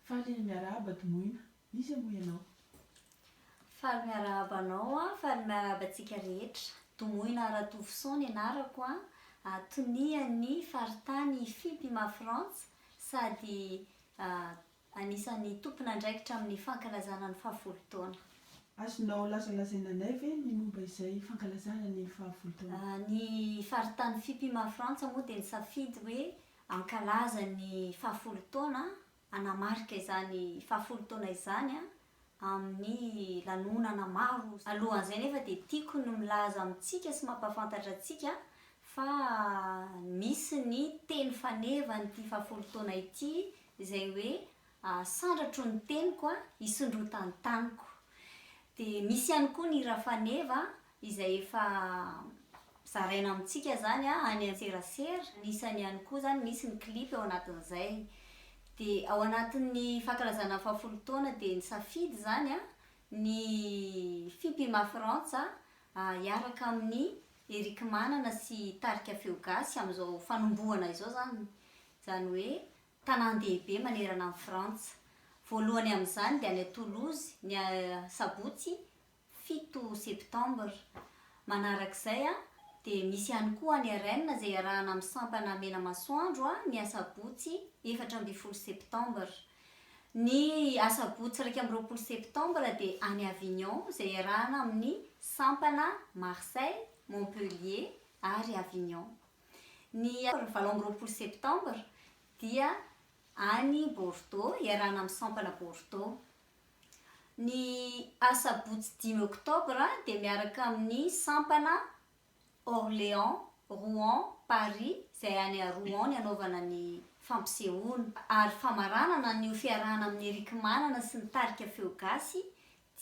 Faly miarahaba tomoina, izy moa ianao? Faly miarahaba anao a, faly miarahaba antsika rehetra. Tomoina Aratovisson ny anarako a, tonian'ny faritany Fimpima Frantsa sady anisan'ny tompon'andraikitra amin'ny fankalazana ny 70 taona. Azonao lazalazaina anay ve ny momba izay fankalazana ny 70 taona? Ny faritany Fimpima Frantsa moa dia nisafidy hoe hankalaza ny 70 taona, hanamarika izany 70 taona izany amin'ny lanonana maro. Alohan'izay nefa dia tiako ny milaza amintsika sy mampahafantatra antsika fa misy ny teny fanevan'ity 70 taona ity izay hoe sandratro ny teniko hisondrotany taniko. Dia misy ihany koa ny hira faneva izay efa zaraina amintsika zany any Antserasera. Anisany ihany koa zany misy ny clip ao anatin'izay. Dia ao anatin'ny fankalazana 70 taona dia nisafidy zany ny Fimpima Frantsa hiaraka amin'ny Eric Manana sy Tarika Feogasy amin'izao fanombohana izao zany. Izany hoe tanan-dehibe manerana ny Frantsa. Voalohany amin'izany dia any Toulouse ny sabotsy 7 septambra. Manarak'izay dia misy ihany koa any Rennes izay iarahana amin'ny sampana mena masoandro ny asabotsy 14 septambra. Ny asabotsy 20 septambra dia any Avignon izay iarahana amin'ny sampana Marseille, Montpellier ary Avignon. Ny 20 septambra dia any Bordeaux iarahana amin'ny sampana Bordeaux. Ny asabotsy 10 oktobra dia miaraka amin'ny sampana Orléans, Rouen, Paris izay any Rouen ny anaovana ny fampisehoana. Ary famaranana ny fiarahana amin'ny Eric Manana sy ny Tarika Feogasy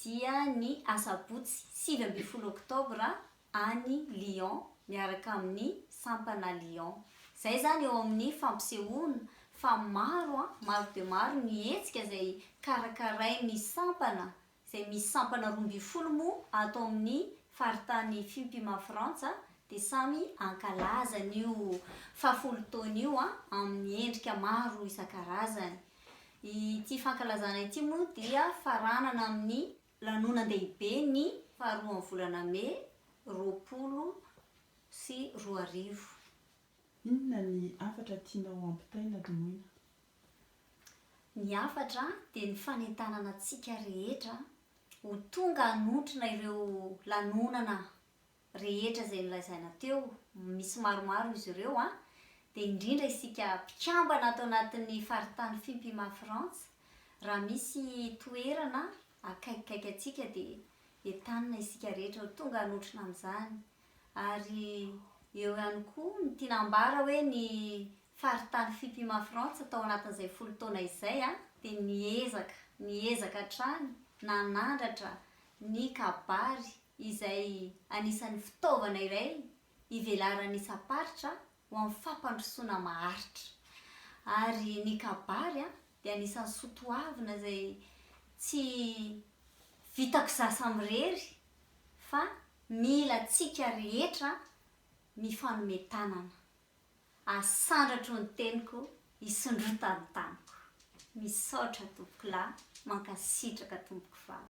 dia ny asabotsy 17 oktobra any Lyon miaraka amin'ny sampana Lyon. Izay zany eo amin'ny fampisehoana fa maro dia maro ny hetsika izay karakarain'ny sampana izay misy sampana 12 moa ato amin'ny faritany Fimpima Frantsa dia samy hankalaza an'io 70 taona io amin'ny endrika maro isan-karazany. Ity fankalazana ity moa dia faranana amin'ny lanonan-dehibe ny 2 volana May 2024. Inona ny hafatra tianao ampitaina tomoina? Ny hafatra dia ny fanentanana antsika rehetra ho tonga hanotrona ireo lanonana rehetra izay nilazaina teo. Misy maromaro izy ireo dia indrindra isika mpikambana ato anatin'ny faritany Fimpima Frantsa. Raha misy toerana akaikikaiky antsika dia entanina isika rehetra ho tonga hanotrona amin'izany. Ary eo ihany koa ny tinambara hoe ny faritany Fimpima Frantsa tao anatin'izay 10 taona izay dia niezaka hatrany nanandratra ny kabary izay anisan'ny fitaovana iray ivelaran'ny saparitra ho amin'ny fampandrosoana maharitra. Ary ny kabary dia anisan'ny soatoavina izay tsy vitako zasa mirery fa mila antsika rehetra mifanome tanana. Asandratro ny teniko hisondrotany taniko. Misaotra tompoko lahy, mankasitraka tompoko vavy.